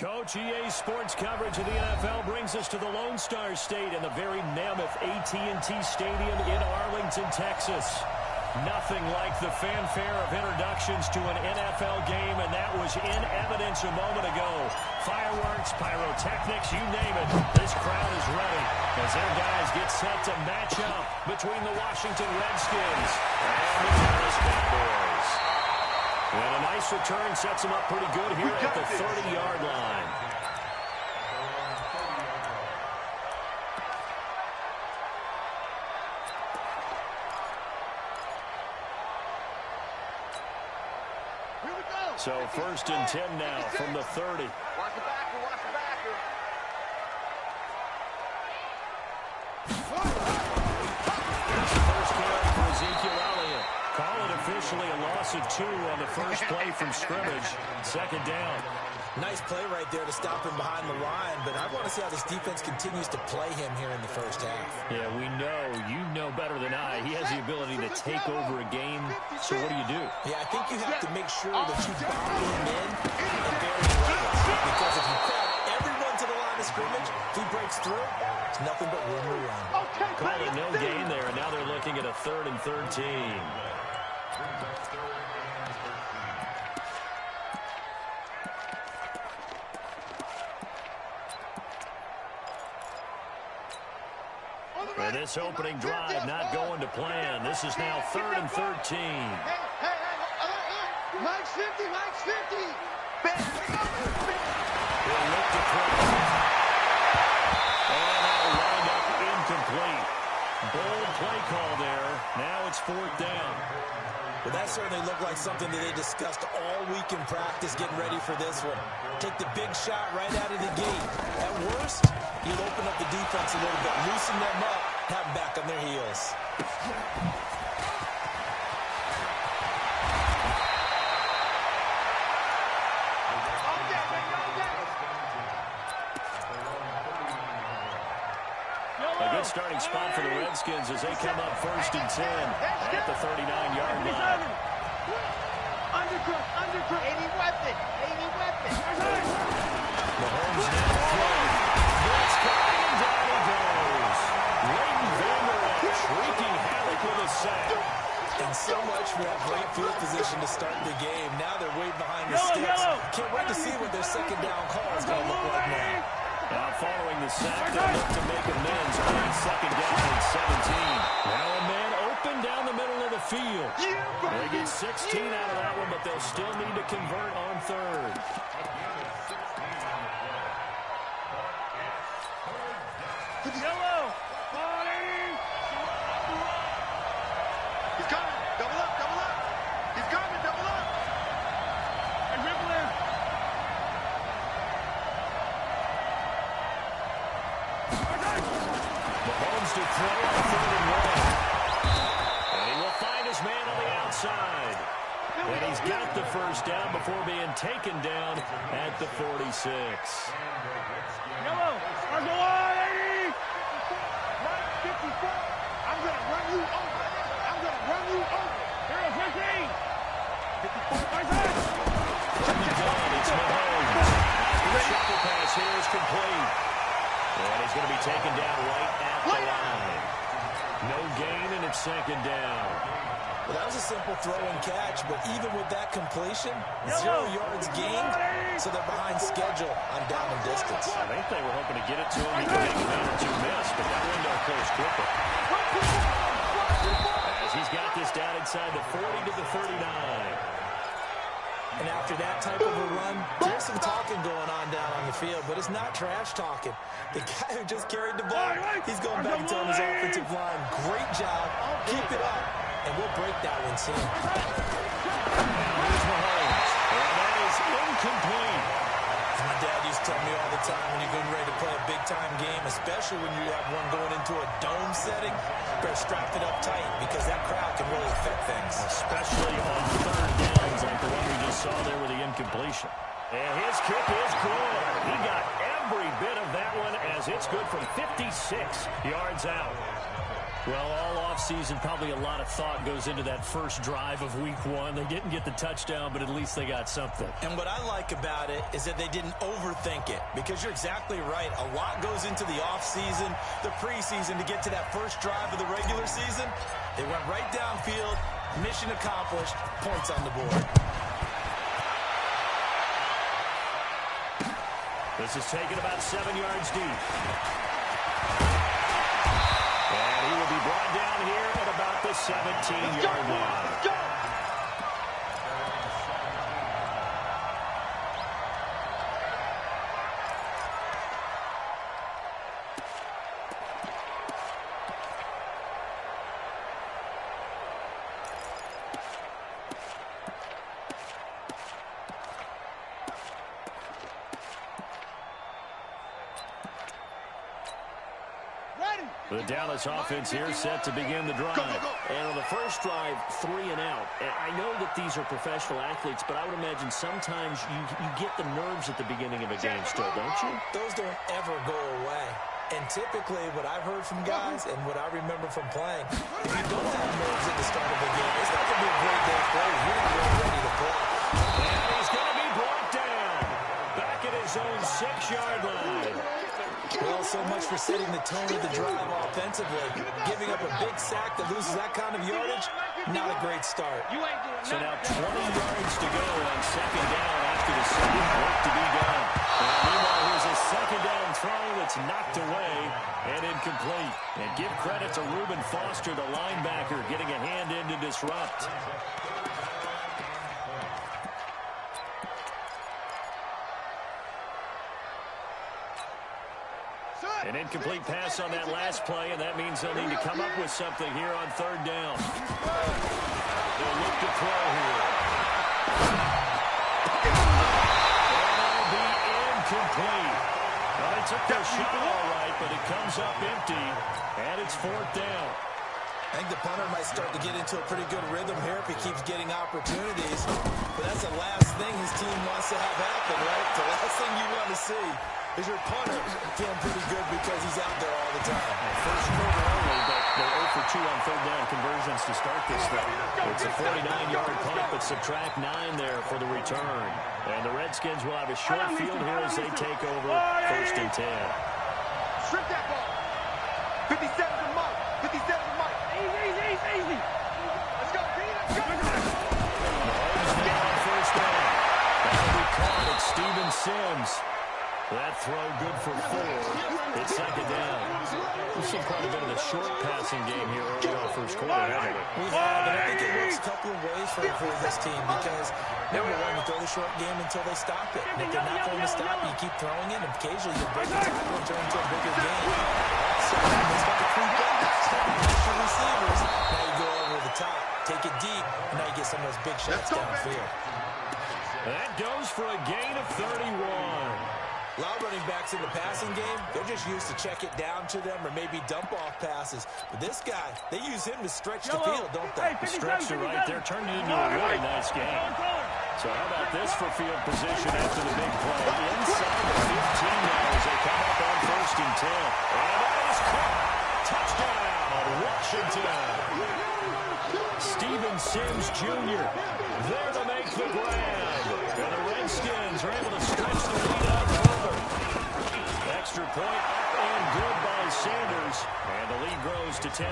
Coach, EA Sports coverage of the NFL brings us to the Lone Star State and the very mammoth AT&T Stadium in Arlington, Texas. Nothing like the fanfare of introductions to an NFL game, and that was in evidence a moment ago. Fireworks, pyrotechnics, you name it. This crowd is ready as their guys get set to match up between the Washington Redskins and the Dallas Cowboys. And a nice return sets them up pretty good here at the 30-yard line. So 1st and 10 now from the 30. Watch the backer, watch the backer. It's the first carry for Ezekiel Elliott. Call it officially a loss of 2 on the first play from scrimmage. 2nd down. Nice play right there to stop him behind the line, but I want to see how this defense continues to play him here in the first half. Yeah, we know. You know better than I. He has the ability to take over a game. So what do? Yeah, I think you have to make sure that you bottle him in at varying levels. Because if you crowd everyone to the line of scrimmage, if he breaks through, it's nothing but room to run. Call it no gain there, and now they're looking at a 3rd and 13. And this opening drive not going to plan. This is now 3rd and 13. Mike's 50, Mike's 50. He'll look to throw. And that'll wind up incomplete. Bold play call there. Now it's 4th down. Well, that certainly looked like something that they discussed all week in practice getting ready for this one. Take the big shot right out of the gate. At worst, you'll open up the defense a little bit, loosen them up, have them back on their heels. A good starting spot for the Redskins as they come up 1st and 10 at the 39-yard line. Undercut. 80 weapon. Mahomes now throwing. Blitz coming, and down he goes. Leighton Vander Esch wreaking havoc with a sack. And so much for that great field position to start the game. Now they're way behind the sticks. Can't wait to see what their 2nd down call is going to look like now. Now following the sack, they'll look to make amends on 2nd down and 17. Now a man open down the middle of the field. They get 16 out of that one, but they'll still need to convert on 3rd. Yellow. He's coming. Double up. He's coming. Double up. And dribble in. Mahomes to throw on 3rd and 1. And he will find his man on the outside. And he's got the 1st down before being taken down at the 46. Yellow. I'm going. 54. I'm going to run you over. Here is 15. 54. It's Mahomes. The shuffle pass here is complete. And he's going to be taken down right at the line. No gain, and it's 2nd down. Well, that was a simple throw and catch, but even with that completion, 0 yards gained, so they're behind schedule on down and distance. I think they were hoping to get it to him. He could make 1 or 2 miss, but that window closed quickly. As he's got this down inside the 40 to the 39. And after that type of a run, there's some talking going on down on the field, but it's not trash talking. The guy who just carried the ball, he's going back and telling his offensive line, great job, keep it up, and we'll break that one soon. Here's Mahomes, and that is incomplete. As my dad used to tell me all the time, when you're getting ready to play a big-time game, especially when you have one going into a dome setting, better strap it up tight because that crowd can really affect things. Especially on 3rd downs like the one we just saw there with the incompletion. And his kick is good. He got every bit of that one as it's good from 56 yards out. Well, all offseason, probably a lot of thought goes into that first drive of week one. They didn't get the touchdown, but at least they got something. And what I like about it is that they didn't overthink it, because you're exactly right. A lot goes into the offseason, the preseason, to get to that first drive of the regular season. They went right downfield, mission accomplished, points on the board. This is taken about 7 yards deep. And he will be brought down here at about the 17-yard line. The Dallas offense here set to begin the drive. And on the first drive, 3 and out. And I know that these are professional athletes, but I would imagine sometimes you get the nerves at the beginning of a game still, don't you? Those don't ever go away. And typically, what I've heard from guys and what I remember from playing, if you don't have nerves at the start of a game, it's not going to be a great day for you. You're not really ready to play. And he's going to be brought down back at his own 6-yard line. Well, so much for setting the tone of the drive offensively. Giving up a big sack that loses that kind of yardage, not a great start. So now 20 yards to go on second down after the second. Work to be done. And meanwhile, here's a second down throw that's knocked away and incomplete. And give credit to Reuben Foster, the linebacker, getting a hand in to disrupt. An incomplete pass on that last play, and that means they'll need to come up with something here on third down. They'll look to throw here. And that'll be incomplete. Well, they took their shot all right, but it comes up empty, and it's fourth down. I think the punter might start to get into a pretty good rhythm here if he keeps getting opportunities. But that's the last thing his team wants to have happen, right? The last thing you want to see is your punter feeling pretty good because he's out there all the time. First quarter only, but they're 0 for 2 on third down conversions to start this thing. It's a 49-yard punt, but subtract 9 there for the return. And the Redskins will have a short field here as they take over first and 10. Strip that ball. 57 to Mike. 57 to Mike. Easy. Let's go, Pete. Let's go. Mahomes now on first down. That'll be caught at Steven Sims. That throw good for 4. It's second down. We've seen quite a bit of the short passing game here early on first quarter, haven't we? We have, and I think it works a couple of ways for this team because, number one, you throw the short game until they stop it. And if they're not going to stop it, you keep throwing it, and occasionally you break the tackle and turn into a bigger game. So they start to creep up, start to push your receivers. Now you go over the top, take it deep, and now you get some of those big shots downfield. That goes for a gain of 31. A lot of running backs in the passing game, they're just used to check it down to them or maybe dump-off passes. But this guy, they use him to stretch the field, don't they? The stretcher right there turned it into a really nice game. So how about this for field position after the big play? Inside the 15 now as they come up on first and 10. And that is caught. Touchdown, Washington. Steven Sims Jr. there to make the grab. And the Redskins are able to stretch the lead out further. Extra point up and good by Sanders. And the lead grows to 10-0.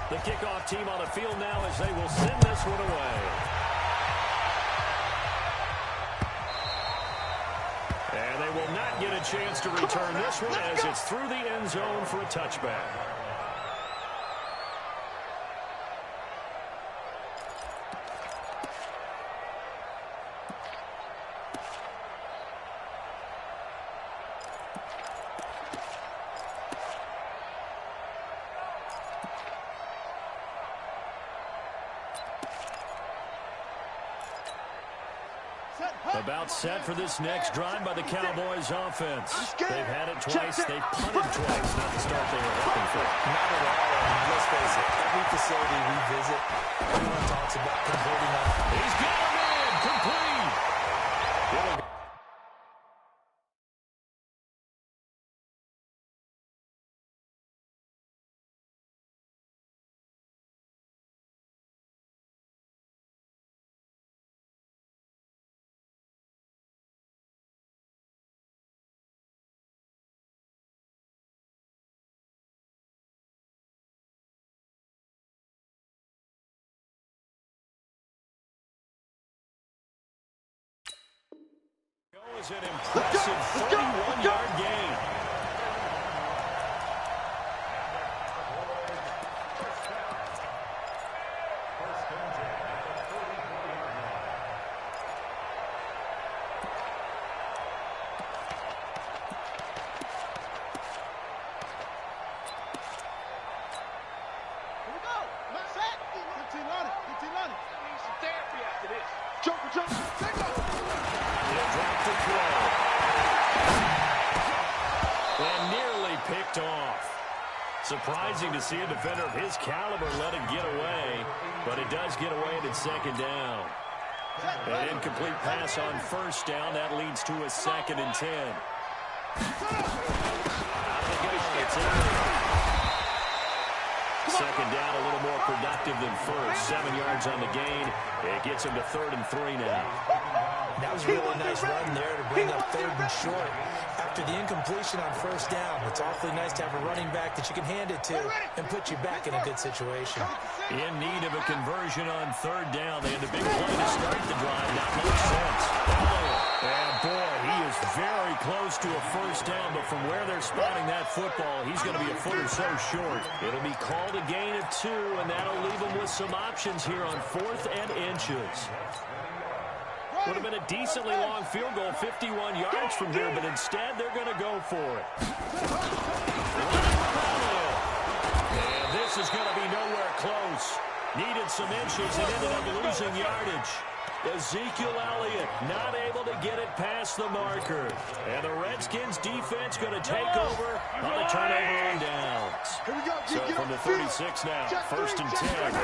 The kickoff team on the field now as they will send this one away. And they will not get a chance to return this one as it's through the end zone for a touchback. Set. About set for this next drive by the Cowboys offense. They've had it twice. They've punted twice. Not the start they were hoping for. Not at all. I mean, let's face it. Every facility we visit, everyone talks about converting on. He's got him in. Complete. It'll go. Is an impressive 31-yard gain. Surprising to see a defender of his caliber let it get away, but it does get away and it's second down. An incomplete pass on first down. That leads to a 2nd and 10. Out of the gate, it's in. Second down, a little more productive than first. 7 yards on the gain. It gets him to 3rd and 3 now. That was a really nice run there to bring up 3rd and short. After the incompletion on first down, it's awfully nice to have a running back that you can hand it to and put you back in a good situation. In need of a conversion on 3rd down. They had a big play to start the drive. Not much sense. And boy, he is very close to a first down, but from where they're spotting that football, he's going to be a foot or so short. It'll be called a gain of 2, and that'll leave him with some options here on 4th and inches. Would have been a decently long field goal, 51 yards from here, but instead they're going to go for it. And this is going to be nowhere close. Needed some inches and ended up losing yardage. Ezekiel Elliott not able to get it past the marker. And the Redskins defense going to take over on the turnover on downs. So from the 36 now, 1st and 10.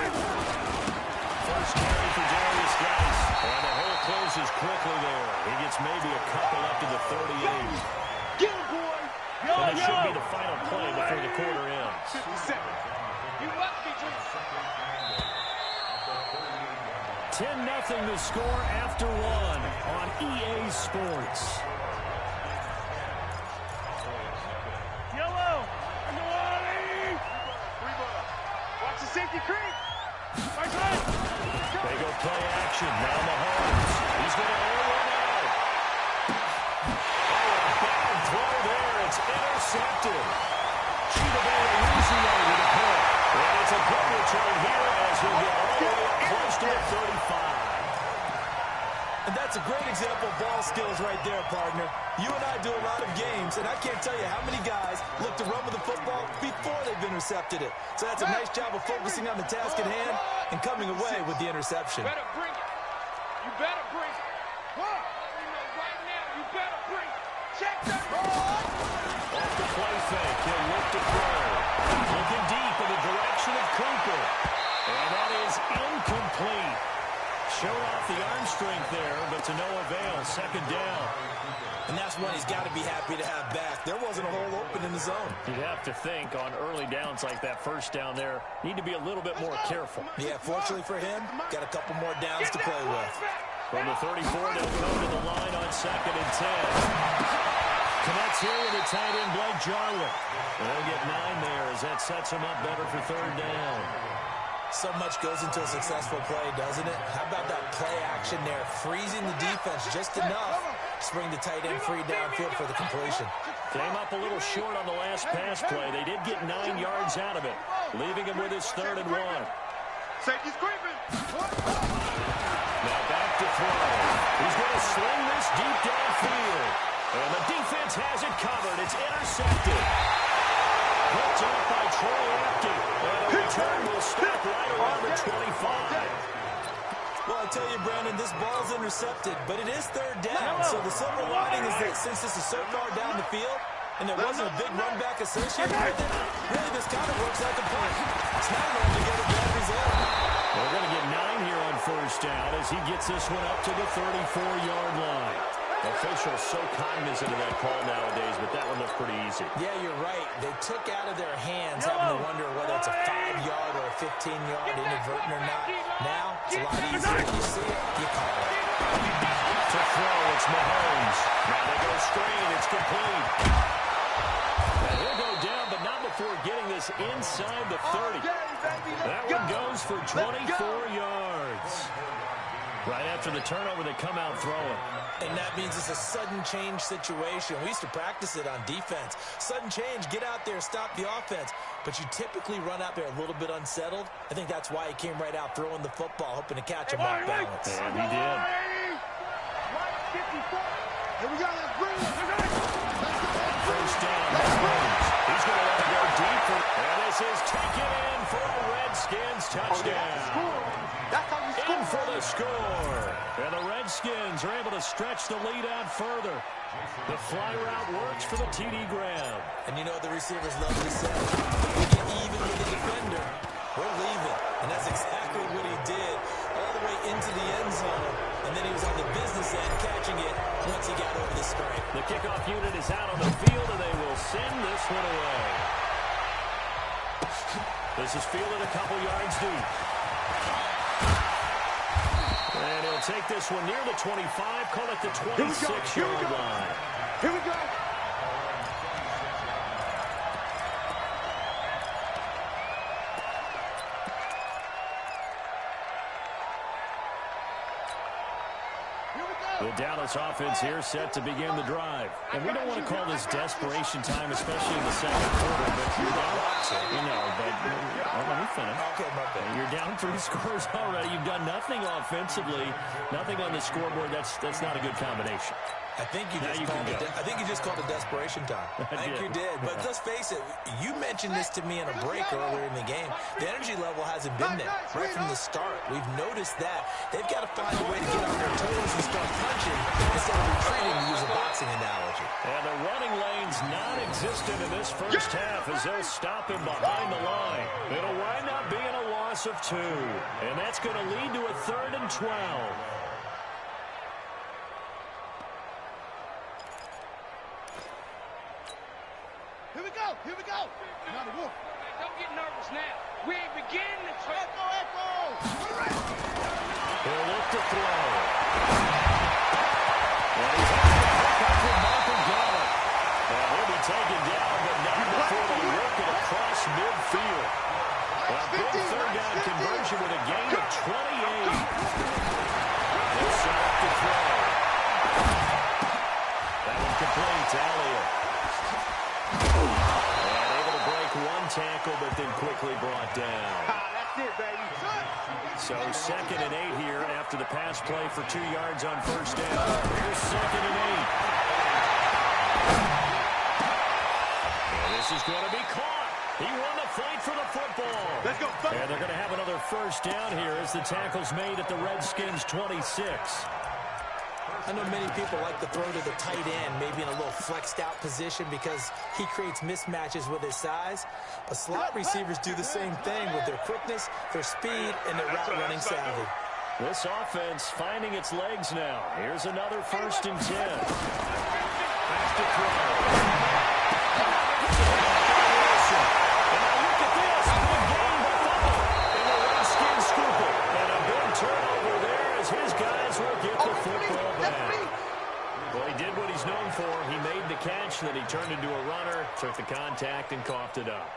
First carry for Darius Geis. And the hole closes quickly there. He gets maybe a couple up to the 38. Get him, boy! And this should be the final play before the quarter ends. 57. You must be just... 10-0 the score after 1 on EA Sports. Yellow! Watch the safety creep! Right side! They go play action. Now Mahomes. He's going to air one out. Oh, a bad throw there. It's intercepted. Chidobe Awuzie with a pick. And it's a good return here as he'll get all the way up close to the 35. And that's a great example of ball skills right there, partner. You and I do a lot of games, and I can't tell you how many guys look to run with the football before they've intercepted it. So that's a nice job of focusing on the task at hand and coming away with the interception. You better bring it. You better bring it. Right now, you better bring it. Check that ball. Off the play fake, he'll look to throw. Looking deep in the direction of Cooper. And that is incomplete. Showed off the arm strength there, but to no avail. 2nd down. And that's one he's got to be happy to have back. There wasn't a hole open in the zone. You'd have to think on early downs like that first down there, need to be a little bit more careful. Yeah, fortunately for him, got a couple more downs to play with. From the 34, they'll go to the line on 2nd and 10. Connects here with the tight end, Blake Jarwin. They'll get 9 there as that sets him up better for 3rd down. So much goes into a successful play, doesn't it? How about that play action there, freezing the defense just enough to bring the tight end free downfield for the completion. Came up a little short on the last pass play. They did get 9 yards out of it, leaving him with his 3rd and 1. Safety's creeping. Now back to throw. He's going to sling this deep downfield. And the defense has it covered. It's intercepted. Picked up by Troy Apke. And a return will stop right around the 25. Well, tell you, Brandon, this ball's intercepted, but it is third down. So the silver lining is that since this is so far down the field and there wasn't a big run back associated with it, really this kind of works like a punt. It's not going to get a bad result. We're going to get 9 here on first down as he gets this one up to the 34-yard line. Officials so cognizant of that call nowadays, but that one looked pretty easy. Yeah, you're right. They took out of their hands having to wonder whether it's a 5-yard or a 15-yard inadvertent or not. Now, it's a lot easier. You see it, you call it. To throw, it's Mahomes. Now they go straight, it's complete. And he'll go down, but not before getting this inside the 30. That one goes for 24 yards. Right after the turnover, they come out throwing. And that means it's a sudden change situation. We used to practice it on defense. Sudden change, get out there, stop the offense. But you typically run out there a little bit unsettled. I think that's why he came right out throwing the football, hoping to catch him off balance. And he did. Here we go, let's bring it. First down, Mahomes. He's going to let it go deep. And this is taken in for a Redskins touchdown. In for the score. And the Redskins are able to stretch the lead out further. The fly route works for the TD grab. And you know what the receivers love to say? We get even with the defender, we're leaving. And that's exactly what he did all the way into the end zone. And then he was on the business end catching it once he got over the stripe. The kickoff unit is out on the field, and they will send this one away. This is fielded a couple yards deep. And he'll take this one near the 25, call it the 26-yard line. Here we go. The Dallas offense here set to begin the drive. And we don't want to call this desperation time, especially in the second quarter. But you're down, you know, but let me finish. Okay, my bad. You're down 3 scores already. You've done nothing offensively, nothing on the scoreboard. That's not a good combination. I think you just called it desperation time. I think you did. But let's face it, you mentioned this to me in a break earlier in the game. The energy level hasn't been there right from the start. We've noticed that. They've got to find a way to get on their toes and start punching instead of retreating, to use a boxing analogy. And the running lane's non-existent in this first half as they'll stop him behind the line. It'll wind up being a loss of 2. And that's going to lead to a 3rd and 12. Here we go. Now the wolf. Don't get nervous now. We ain't beginning to try. Echo. He'll look to throw. And he's having to pick up with Michael Gallup. And he'll be taken down, but not before they work it across midfield. A big 3rd down conversion with a gain of 28. He'll set up to throw. That one complete to Elliott. One tackle, but then quickly brought down. That's it, baby. So 2nd and 8 here after the pass play for 2 yards on first down. Here's 2nd and 8. And this is going to be caught. He won the fight for the football. Let's go. And they're going to have another first down here as the tackle's made at the Redskins 26. I know many people like to throw to the tight end, maybe in a little flexed out position because he creates mismatches with his size. But slot receivers do the same thing with their quickness, their speed, and their route running savvy. This offense finding its legs now. Here's another 1st and 10. Back to throw. And now look at this. Big gain by Butler. And the Redskins scoop it. And a big turnover there as his guys will get the football back. Well, he did what he's known for. He made the catch, then he turned into a runner, took the contact, and coughed it up.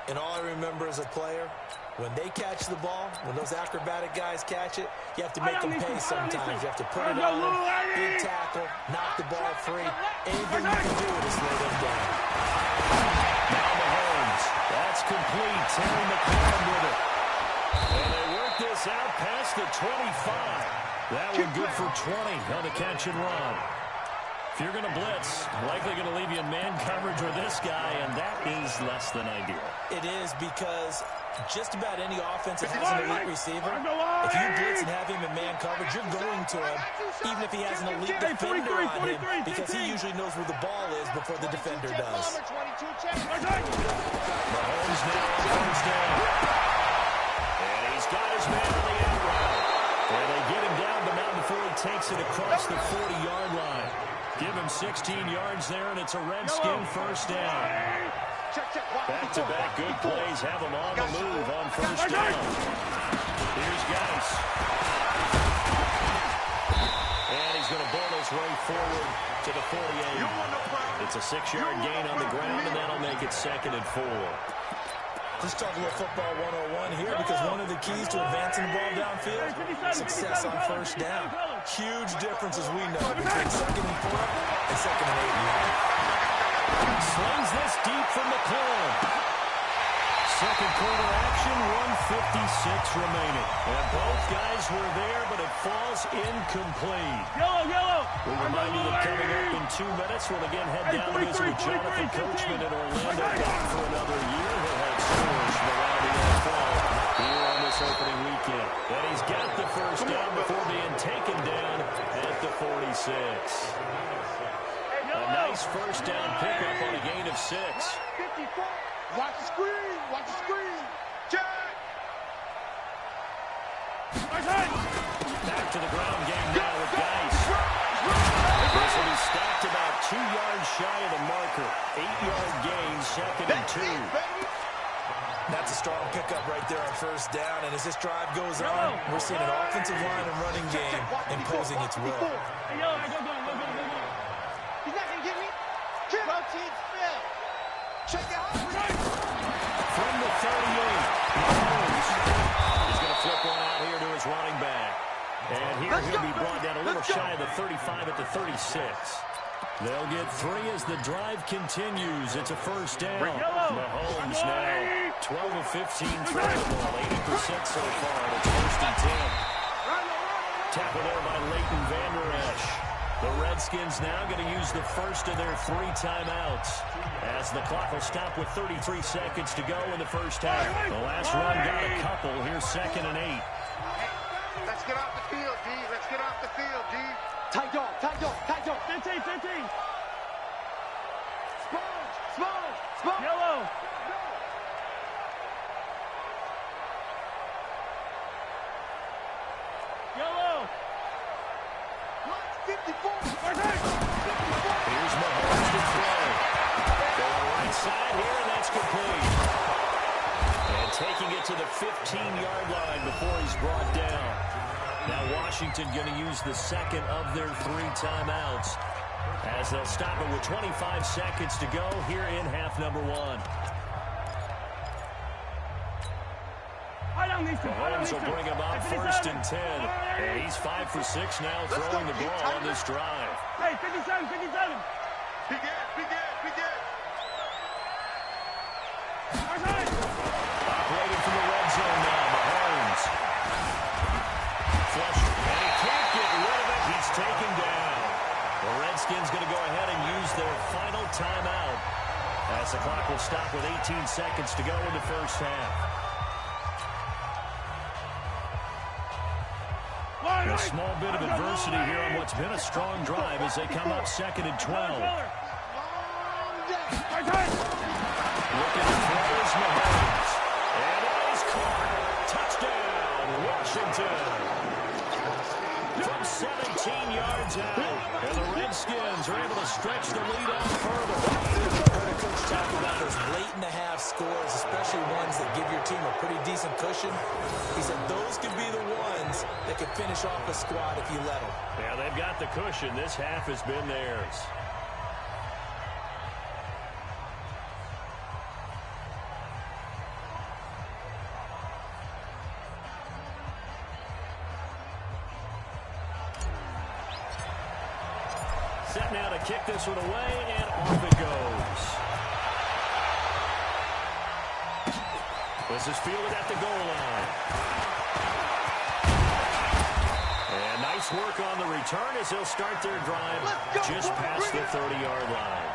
And all I remember as a player, when they catch the ball, when those acrobatic guys catch it, you have to make them pay sometimes. You have to put it on them, big tackle, knock the ball free. Anything you can do to slow them down. Now Mahomes. That's complete. Terry McLaurin with it. And they work this out past the 25. That one good for 20 on the catch and run. If you're going to blitz, likely going to leave you in man coverage with this guy, and that is less than ideal. It is because just about any offense that has an elite receiver, if you blitz and have him in man coverage, you're going to him, even if he has an elite defender on him, because he usually knows where the ball is before the defender does. Mahomes now on first down. And he's got his man on the end route. And they get him down the mountain before he takes it across the 40-yard line. Give him 16 yards there, and it's a Redskin first down. Back-to-back good plays have him on the move on first down. Here's Geis. And he's going to bull his way forward to the 48. It's a 6-yard gain on the ground, and that'll make it 2nd and 4. Just talk a little football 101 here, because one of the keys to advancing the ball downfield, success on first down. Huge difference, as we know, between 2nd and 4 and 2nd and 8. Slings this deep from the club. Second quarter action, 1:56 remaining. And both guys were there, but it falls incomplete. Yellow. We remind you that coming up in 2 minutes, we'll again head down to visit with Jonathan Coachman in Orlando, back for another year. He'll have scores from around the NFL here on this opening weekend. And he's got the first down before being taken down at the 46. A nice first down pickup on a gain of 6. 54. Watch the screen. Watch the screen. Check. Back to the ground game now with Geis. This one is stacked about 2 yards shy of the marker. 8-yard gain, 2nd and 2. That's a strong pickup right there on first down, and as this drive goes on, we're seeing an offensive line and running game imposing its will. Hey, go. He's not going to get me. Protein spill. Check it out. From the 38, Mahomes is going to flip one out here to his running back. And here he'll be brought down a little shy of the 35 at the 36. They'll get 3 as the drive continues. It's a first down. Mahomes now 12 of 15 throwing the ball, 80% so far. It's 1st and 10. Tackled there by Leighton Vander Esch. The Redskins now going to use the first of their 3 timeouts, as the clock will stop with 33 seconds to go in the first half. The last run got a couple. Here's 2nd and 8. Let's get off the field, D. Let's get off the field, D. Tight dog. 15. Sponge. Yellow. Watch 54. Here's Mahomes to throw. Going right side here, and that's complete. And taking it to the 15-yard line before he's brought down. Now Washington going to use the second of their 3 timeouts, as they'll stop it with 25 seconds to go here in half number 1. Mahomes will bring him up 1st and 10. And he's 5 for 6 now throwing the ball on this drive. Hey, 57. Begin. Operating from the red zone now, Mahomes. Flush, and he can't get rid of it. He's taken down. The Redskins going to go ahead and use their final timeout, as the clock will stop with 18 seconds to go in the first half. A small bit of adversity here on what's been a strong drive as they come up 2nd and 12. Looking to throws Mahomes. And it is caught. Touchdown, Washington. From 17 yards out. And the Redskins are able to stretch the lead out further. Coach talk about those late-in-the-half scores, especially ones that give your team a pretty decent cushion. He said those could be the ones that could finish off a squad if you let them. Yeah, they've got the cushion. This half has been theirs. Set now to kick this one away, and off it goes. This is fielded at the goal line. And nice Nice work on the return as they'll start their drive just past the 30-yard line.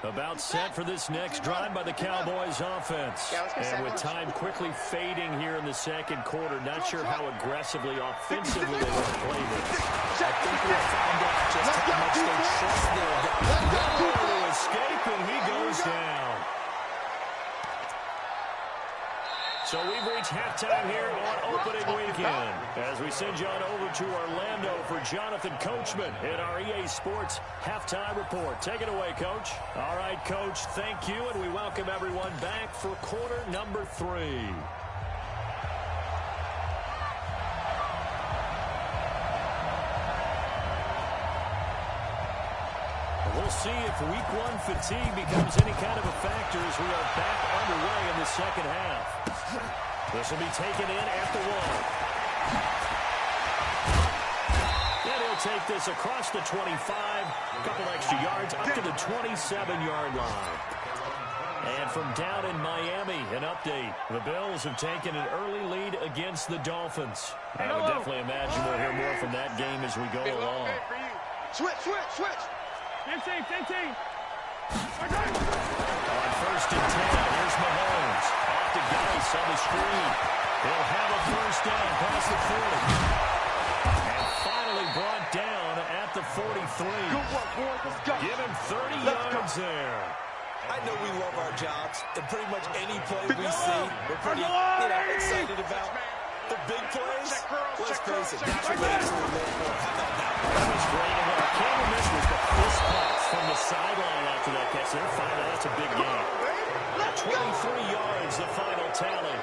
About set for this next drive by the Cowboys offense. And with time quickly fading here in the second quarter, not sure how aggressively, offensively they want to play this. I think we'll find out just how much they trust their guy. To escape, and he goes down. So we've reached halftime here on opening weekend as we send you on over to Orlando for Jonathan Coachman in our EA Sports Halftime Report. Take it away, Coach. All right, Coach, thank you, and we welcome everyone back for quarter number 3. We'll see if week 1 fatigue becomes any kind of a factor as we are back underway in the second half. This will be taken in at the 1. And he'll take this across the 25, a couple extra yards up to the 27-yard line. And from down in Miami, an update. The Bills have taken an early lead against the Dolphins. I would definitely imagine we'll hear more from that game as we go along. Switch. 15. On first and 10, here's Mahomes. Off to Geis on the screen. He'll have a first down past the 40. And finally brought down at the 43. Good work, boys. Let's go. Give him 30 yards there. I know we love our jobs, and pretty much any play we see, we're pretty excited about. The big plays, let's face it, that's what makes it look more. How about that? That was great. And what I can't miss was the fist pass from the sideline after that catch. They're finally, that's a big game. 23 yards, the final tally.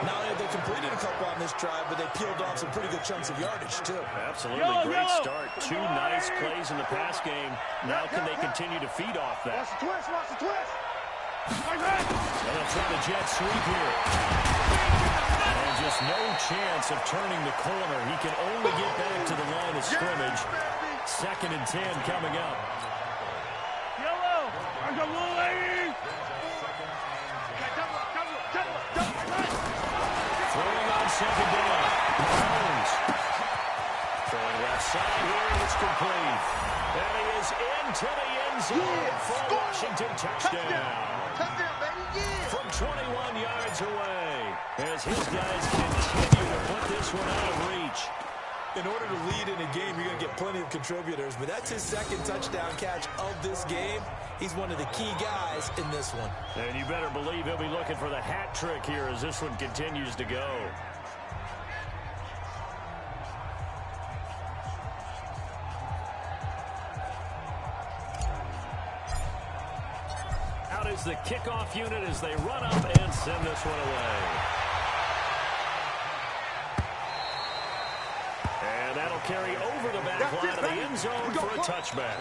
Not only have they completed a couple on this drive, but they peeled off some pretty good chunks of yardage, too. Absolutely. Great start. 2 nice plays in the pass game. Now can they continue to feed off that? Watch the twist. And they'll try the jet sweep here. And just no chance of turning the corner. He can only get back to the line of scrimmage. 2nd and 10 coming up. Yellow. I'm the blue lady. Throwing on 2nd down. Mahomes. Throwing left side here, and it's complete. And he is into the end zone for a Washington touchdown. Touchdown, baby, yeah. From 21 yards away, as his guys continue to put this one out of reach. In order to lead in a game, you're going to get plenty of contributors, but that's his 2nd touchdown catch of this game. He's one of the key guys in this one. And you better believe he'll be looking for the hat trick here as this one continues to go. Out is the kickoff unit as they run up and send this one away. And that'll carry over the back line of the end zone for a touchback.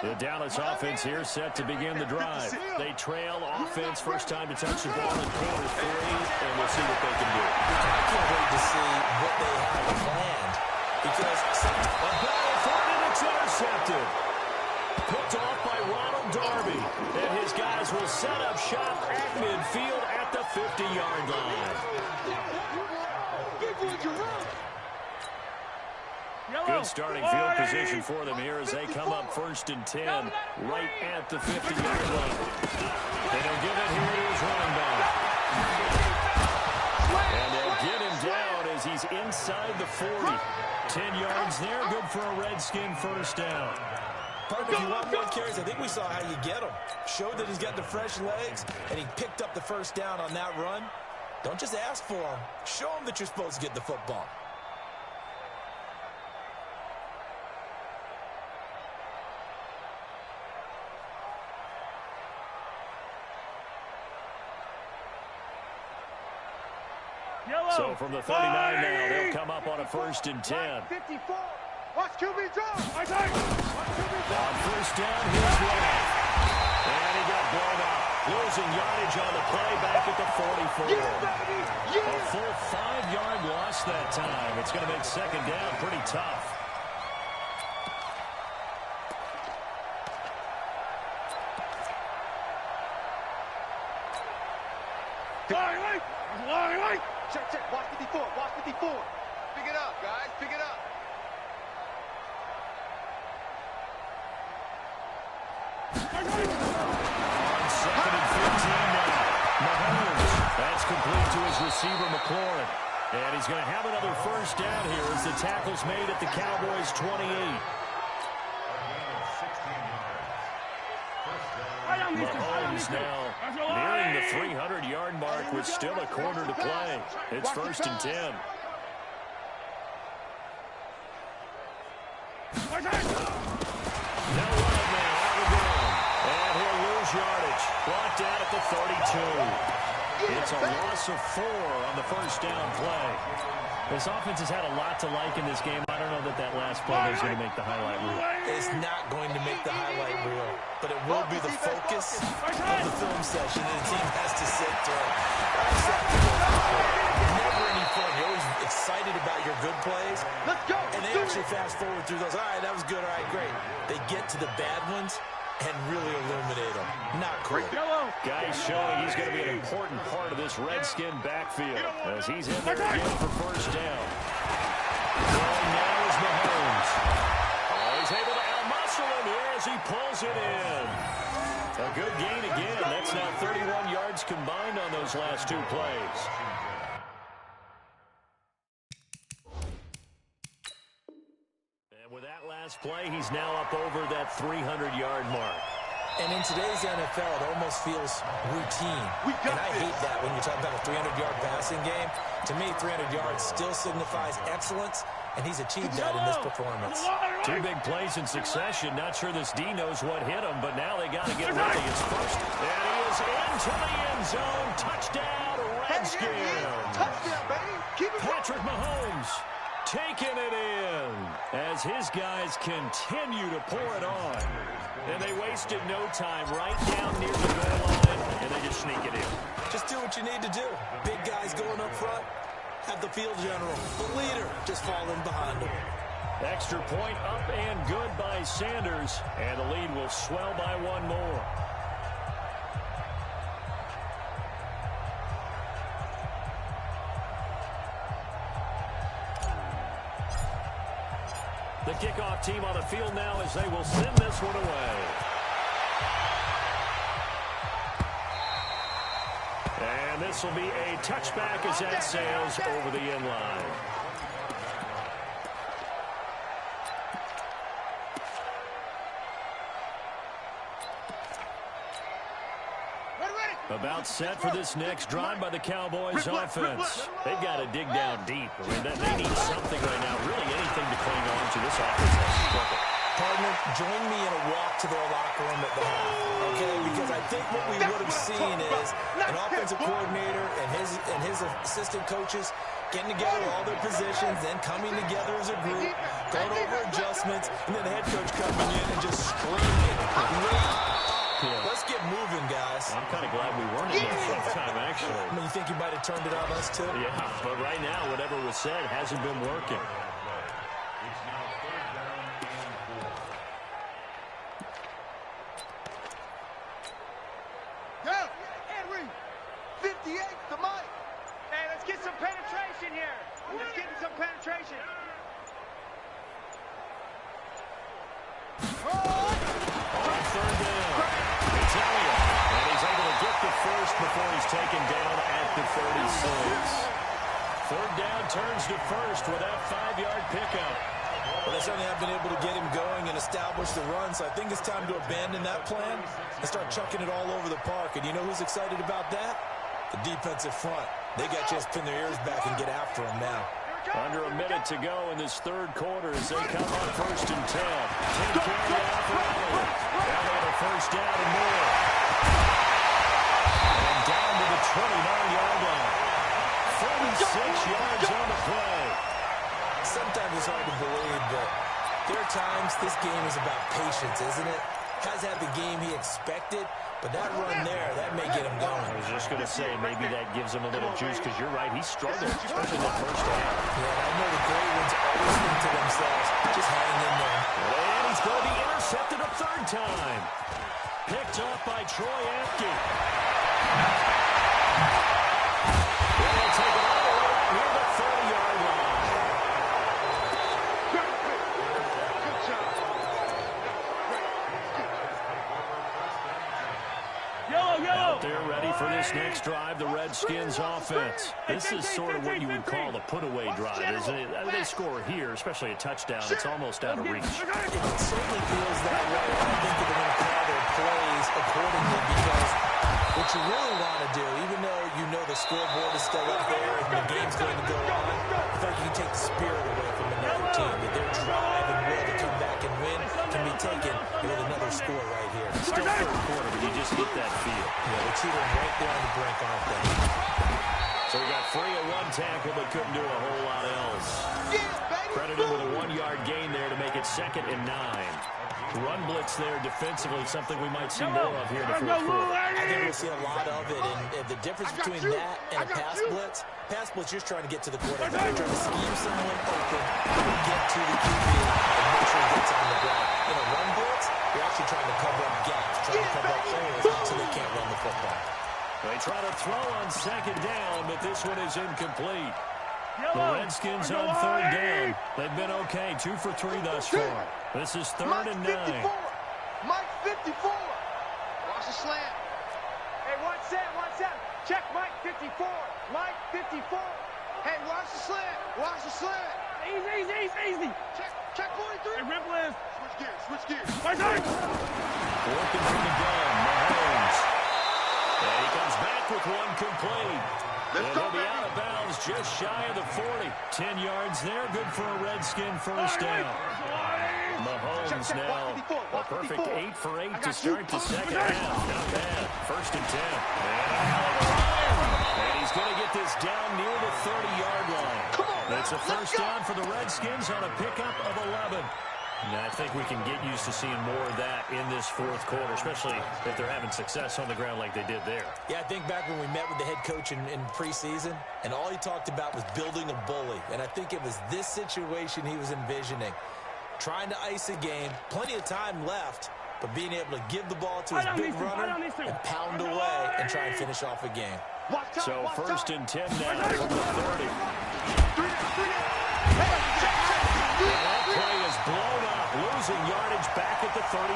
The Dallas offense here set to begin the drive. They trail offense, first time to touch the ball in quarter 3, and we'll see what they can do. I can't wait to see what they have planned, because a ball for it, it's intercepted. Picked off by Ronald Darby, and his guys will set up shop at midfield at the 50-yard line. Good starting field position for them here as they come up 1st and 10 right at the 50-yard line. They don't give it here to his running back. And they'll get him down as he's inside the 40. 10 yards there, good for a Redskin first down. Partner, if you want more carries, I think we saw how you get him. Showed that he's got the fresh legs, and he picked up the first down on that run. Don't just ask for him. Show him that you're supposed to get the football. So from the 39 now, they'll come up on a 1st and 10. 54. Watch QB draw. On 1st down, here's Love. And he got blown up. Losing yardage on the play back at the 44. A full 5-yard loss that time. It's going to make 2nd down pretty tough. Check. Watch 54. Watch 54. Pick it up, guys. Pick it up. On 2nd and 15 now. Mahomes. That's complete to his receiver, McLaurin. And he's going to have another 1st down here as the tackle's made at the Cowboys' 28. Mahomes now nearing the 300-yard mark with still a quarter to play. It's 1st and 10. No run now, out of ground. And he'll lose yardage. Brought down at the 32. It's a loss of 4 on the 1st down play. This offense has had a lot to like in this game. I don't know that last play is going to make the highlight reel. It's not going to make the highlight reel, but it will be the focus of the film session, and the team has to sit through. Never any fun. You're always excited about your good plays. Let's go. And they actually fast forward through those. All right, that was good. All right, great. They get to the bad ones and really illuminate them. Not cool. Guys showing he's going to be an important part of this Redskin backfield as he's in there again for 1st down. Going now is Mahomes. Oh, he's able to out-muscle him here as he pulls it in. A good gain again. That's now 31 yards combined on those last 2 plays. With that last play, he's now up over that 300-yard mark. And in today's NFL, it almost feels routine. And I hate that when you talk about a 300-yard passing game. To me, 300 yards still signifies excellence, and he's achieved that in this performance. 2 big plays in succession. Not sure this D knows what hit him, but now they got to get ready. It's 1st, and he is into the end zone. Touchdown, Redskins. Touchdown, baby. Keep it Patrick Mahomes taking it in as his guys continue to pour it on. And they wasted no time right down near the goal line, and they just sneak it in. Just do what you need to do. Big guys going up front. Have the field general, the leader, just falling behind him. Extra point up and good by Sanders, and the lead will swell by 1 more. The kickoff team on the field now as they will send this one away. And this will be a touchback as that sails over the end line. About set for this next drive by the Cowboys offense. They've got to dig down deep. I mean, they need something right now, really anything to cling on to. This offense has struggled. Partner, join me in a walk to their locker room at the half, okay? Because I think what we would have seen is an offensive coordinator and his assistant coaches getting together all their positions, then coming together as a group, going over adjustments, and then the head coach coming in and just screaming, Let's get moving, guys. I'm kind of glad we weren't in there that time, actually. I mean, you think you might have turned it on us, too? Yeah, but right now, whatever was said hasn't been working. Yeah, Henry. 58 to Mike. Hey, let's get some penetration here. Let's get some penetration. On 3rd down, it's Elliott, and he's able to get the first before he's taken down at the 36. 3rd down turns to 1st with that 5-yard pickup. Well, they certainly have been able to get him going and establish the run, so I think it's time to abandon that plan and start chucking it all over the park. And you know who's excited about that? The defensive front. They got to just pin their ears back and get after him now. Under a minute to go in this 3rd quarter as they come on 1st and 10. Take care of for Elliott. Now they have a 1st down and more. And down to the 29-yard line. 46 sometimes it's hard to believe, but there are times this game is about patience, isn't it? Has had the game he expected, but that run there, that may get him going. I was just going to say, maybe that gives him a little juice, because you're right, he struggled, especially that first half. Yeah, and I know the great ones always think to themselves, just hang in there. And he's going to be intercepted a third time. Picked off by Troy Apke. They'll take it all the way out near the 30-yard line. Out there ready for this next drive, the Redskins offense. This is sort of what you would call the put-away drive, isn't it? They score here, especially a touchdown. It's almost out of reach. It certainly feels that way. I think they're going to call their plays accordingly, because what you really want to do, even though you know the scoreboard is still up there and the game's going to go on, I think you can take the spirit away from another team, that their drive and will to come back and win can be taken with another score right here. Still third quarter, but you just get that feel. Yeah, they're teetering right there on the brink, aren't they? So he got free of one tackle, but couldn't do a whole lot else. Credited with a 1-yard gain there to make it 2nd and 9. Run blitz there defensively, something we might see more of here in the fourth quarter. I think we'll see a lot of it, and the difference between that and a pass blitz, you're just trying to get to the quarterback. You're trying to scheme someone open, get to the QB, and make sure he gets on the ground. In a run blitz, you're actually trying to cover up gaps, trying to cover up holes so they can't run the football. They try to throw on 2nd down, but this one is incomplete. The Redskins on 3rd down. They've been okay, 2 for 3 thus far. This is 3rd and 9. Mike 54. Watch the slant. Hey, 1-7. Check Mike 54. Mike 54. Hey, watch the slant. Watch the slant. Easy. Check 43. Hey, rip list. Switch gears. Working from the gun, Mahomes. And he comes back with one complete. And he'll be out of bounds just shy of the 40. 10 yards there, good for a Redskin first down. Mahomes now a perfect 8 for 8 to start the second half. Not bad. 1st and 10. And he's going to get this down near the 30-yard line. It's a first down for the Redskins on a pickup of 11. And I think we can get used to seeing more of that in this fourth quarter, especially if they're having success on the ground like they did there. Yeah, I think back when we met with the head coach in preseason, and all he talked about was building a bully. And I think it was this situation he was envisioning. Trying to ice a game, plenty of time left, but being able to give the ball to his big runner and pound away and try and finish off a game. So 1st and 10 now from the 30. That play is blown up, losing yardage back at the 35.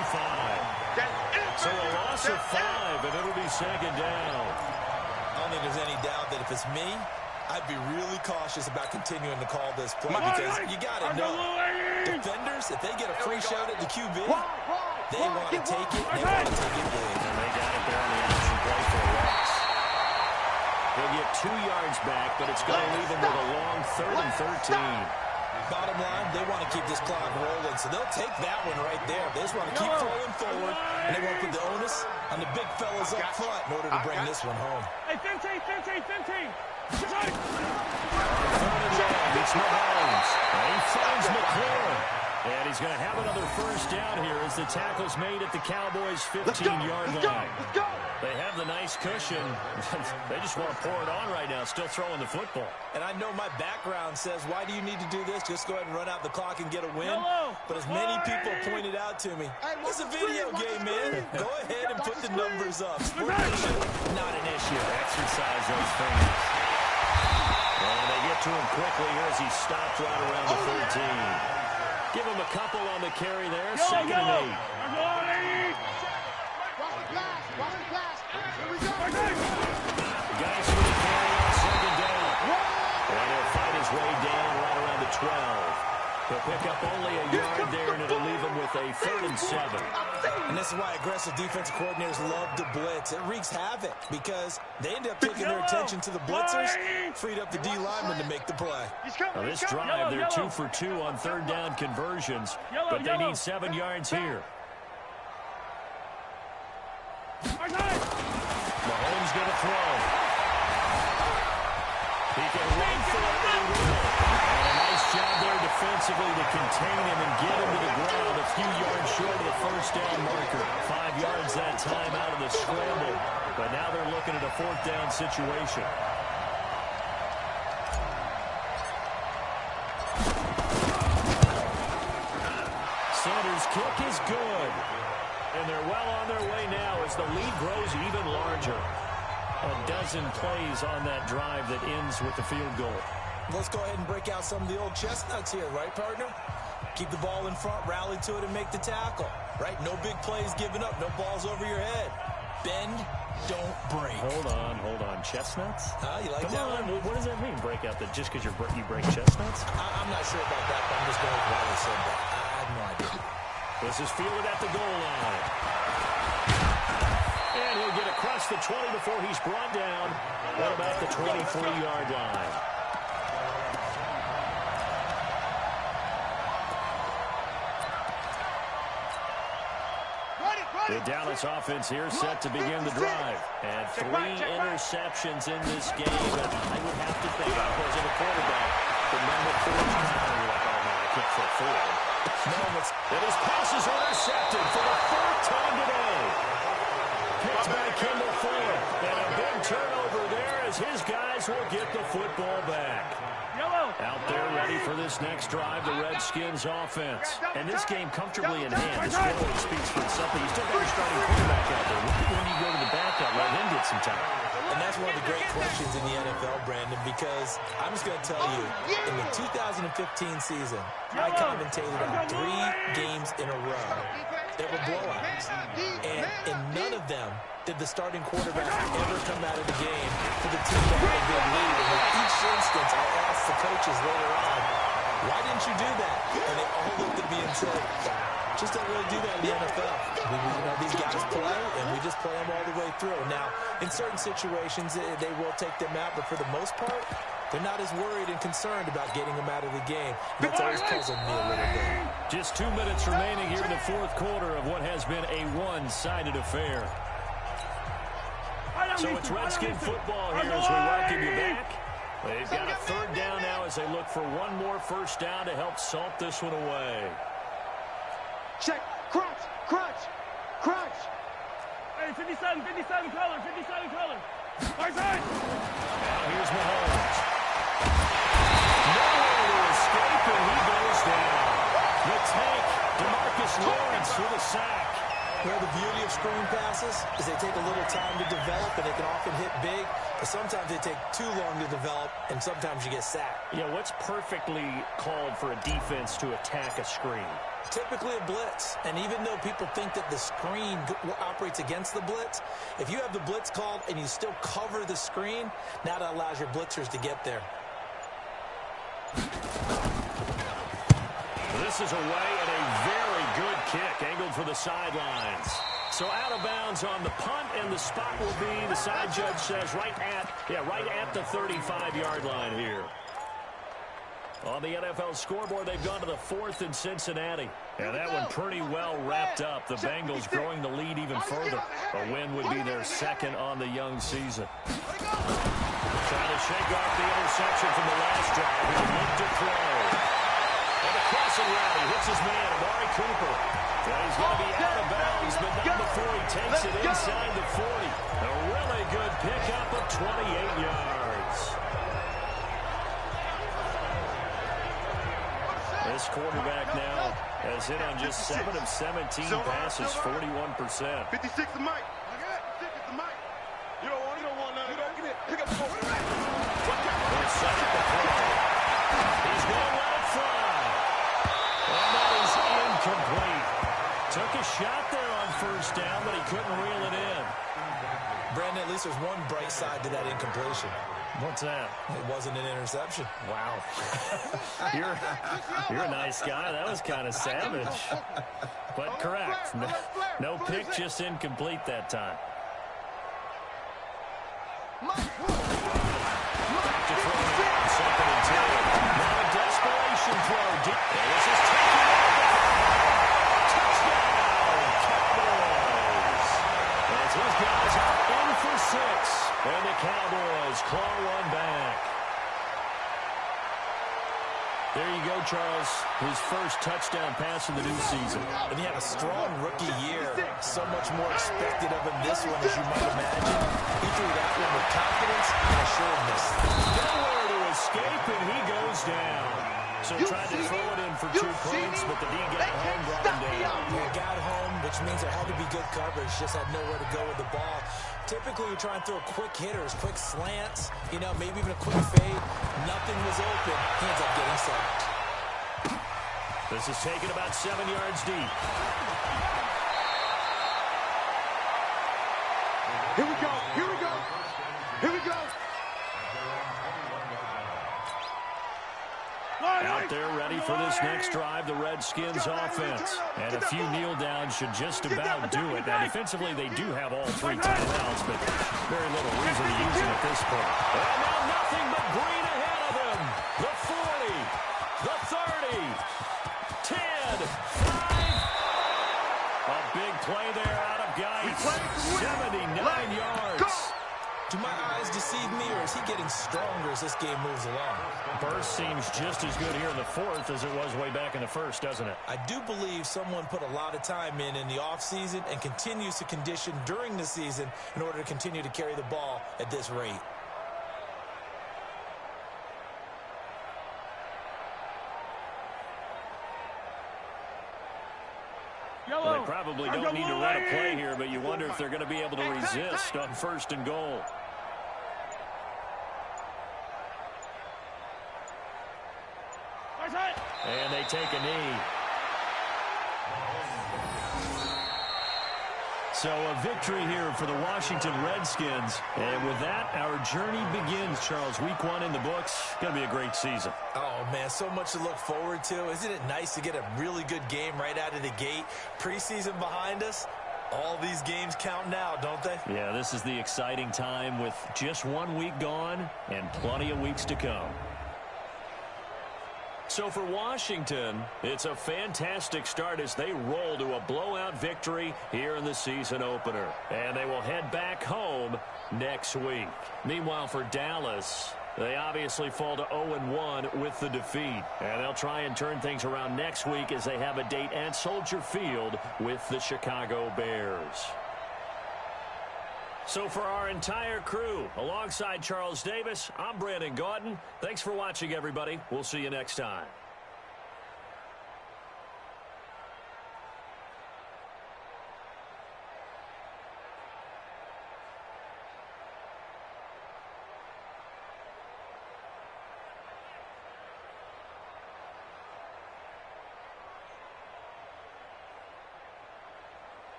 So a loss of 5, and it'll be 2nd down. I don't think there's any doubt that if it's me, I'd be really cautious about continuing to call this play, because you got to know, defenders, if they get a free shot at the QB, they want to take it, and they want to take it big. And they got it there on the option play for Rex. They'll get 2 yards back, but it's going to leave them with a long 3rd and 13. Bottom line, they want to keep this clock rolling, so they'll take that one right there. They just want to keep throwing forward, and they won't put the onus on the big fellas up front in order to bring this one home. Hey, 15. It's Mahomes. And he finds McLaurin. And he's going to have another first down here as the tackle's made at the Cowboys' 15-yard line. They have the nice cushion. They just want to pour it on right now, still throwing the football. And I know my background says, why do you need to do this? Just go ahead and run out the clock and get a win. But as many people pointed out to me, it's a video game, man. Go ahead and put the numbers up. Sportsmanship, not an issue. Exercise those fingers. And they get to him quickly here as he stopped right around the 13. Give him a couple on the carry there. 2nd and 8. Guys for the carry on 2nd down. And he'll fight his way down right around the 12. He'll pick up only a yard there, and it'll leave him with a 3rd and 7. And this is why aggressive defensive coordinators love to blitz. It wreaks havoc because they end up taking their attention to the blitzers, freed up the D lineman to make the play. Now this drive, they're 2 for 2 on 3rd down conversions, but they need 7 yards here. Mahomes going to throw. He can run for it, and he will. And a nice job there offensively to contain him and get him to the ground a few yards short of the first down marker. 5 yards that time out of the scramble. But now they're looking at a fourth down situation. Sanders' kick is good. And they're well on their way now as the lead grows even larger. A dozen plays on that drive that ends with the field goal. Let's go ahead and break out some of the old chestnuts here, right, partner? Keep the ball in front, rally to it, and make the tackle, right? No big plays given up, no balls over your head. Bend, don't break. Hold on. Chestnuts? You like that one? What does that mean, break out? Just because you break chestnuts? I'm not sure about that, but I'm just going with why they said that. I have no idea. This is fielded at the goal line. And he'll get across the 20 before he's brought down at about the 23-yard line. The Dallas offense here set to begin the drive. And 3 interceptions in this game. And I would have to think, I wasn't a quarterback, but number 4 is you're like, oh, man, I can't throw 4. And his pass is intercepted for the 4th time today. Picked by Kendall Fuller. And a big turnover there as his guys will get the football back. Out there ready for this next drive, the Redskins offense. And this game comfortably in hand. The score speaks for itself, but you still got your starting quarterback out there. When you go to the backup, let him get some time. And that's one of the great questions in the NFL, Brandon, because I'm just going to tell you, in the 2015 season, I commentated on 3 games in a row that were blowouts. And in none of them did the starting quarterback ever come out of the game for the team to have a big lead. And in each instance, I asked the coaches later on, why didn't you do that? And they all looked at me and said, just don't really do that in the NFL. These guys play, and we just play them all the way through. Now, in certain situations, they will take them out, but for the most part, they're not as worried and concerned about getting them out of the game. That's always puzzled me a little bit. Just 2 minutes remaining here in the 4th quarter of what has been a one-sided affair. So it's Redskin football here as we welcome you back. They've got a 3rd down now as they look for one more first down to help salt this one away. Check. Crunch. Hey, 57 color. Hard side. Now here's Mahomes. Nowhere to escape, and he goes down. The tank, DeMarcus Lawrence with a sack. Well, the beauty of screen passes is they take a little time to develop, and they can often hit big, but sometimes they take too long to develop, and sometimes you get sacked. Yeah, what's perfectly called for a defense to attack a screen? Typically a blitz, and even though people think that the screen operates against the blitz, if you have the blitz called and you still cover the screen, now that allows your blitzers to get there. This is away and a very good kick, angled for the sidelines. So out of bounds on the punt, and the spot will be, the side judge says, right at the 35-yard line here. On the NFL scoreboard, they've gone to the 4th in Cincinnati. And that one pretty well wrapped up. The Bengals growing the lead even further. A win would be their 2nd on the young season. Trying to shake off the interception from the last drive. He'll look to throw. And the crossing route, he hits his man, Amari Cooper. And he's going to be out of bounds, but not before he takes it inside the 40. A really good pickup of 28 yards. This quarterback now has hit on just 7 of 17 passes, 41%. 56 to Mike. 56 to Mike. You don't want none. You don't get it. Pick up the ball. They're set at the play. He's going to let it fly. And that is incomplete. Took a shot there on first down, but he couldn't reel it in. Brandon, at least there's one bright side to that incompletion. What's that? It wasn't an interception. Wow. You're a nice guy. That was kind of savage. But correct. No pick, just incomplete that time. Back to throw now, 2nd and 10. Now a desperation throw. Deep. And this is taken out. Touchdown, Cowboys. As his guys are in for 6. And the Cowboys claw one back. There you go, Charles. His first touchdown pass of the new season. And he had a strong rookie year. So much more expected of him this one, as you might imagine. He threw that one with confidence and assuredness. Nowhere to escape, and he goes down. So tried to throw it in for 2 points, but the D got home, brought him down. He got home, which means there had to be good coverage. Just had nowhere to go with the ball. Typically, you're trying to throw quick hitters, quick slants, you know, maybe even a quick fade. Nothing was open. He ends up getting sacked. This is taken about 7 yards deep. Here we go. Here we go. Here we go. Out there ready for this next drive, the Redskins offense. And a few kneel downs should just about do it. Now, defensively, they do have all 3 timeouts, but very little reason to use them at this point. And now nothing but green ahead of them. The 40, the 30, 10, 5. A big play there out of Geis. 79 yards. Do my eyes deceive me, or is he getting stronger as this game moves along? Burst seems just as good here in the 4th as it was way back in the 1st, doesn't it? I do believe someone put a lot of time in the offseason and continues to condition during the season in order to continue to carry the ball at this rate. Well, they probably don't need to run a play here, but you wonder if they're going to be able to resist on 1st and goal. And they take a knee. So a victory here for the Washington Redskins. And with that, our journey begins, Charles. Week 1 in the books. Going to be a great season. Oh, man, so much to look forward to. Isn't it nice to get a really good game right out of the gate? Preseason behind us. All these games count now, don't they? Yeah, this is the exciting time with just 1 week gone and plenty of weeks to come. So for Washington, it's a fantastic start as they roll to a blowout victory here in the season opener. And they will head back home next week. Meanwhile, for Dallas, they obviously fall to 0-1 with the defeat. And they'll try and turn things around next week as they have a date at Soldier Field with the Chicago Bears. So for our entire crew, alongside Charles Davis, I'm Brandon Gaudin. Thanks for watching, everybody. We'll see you next time.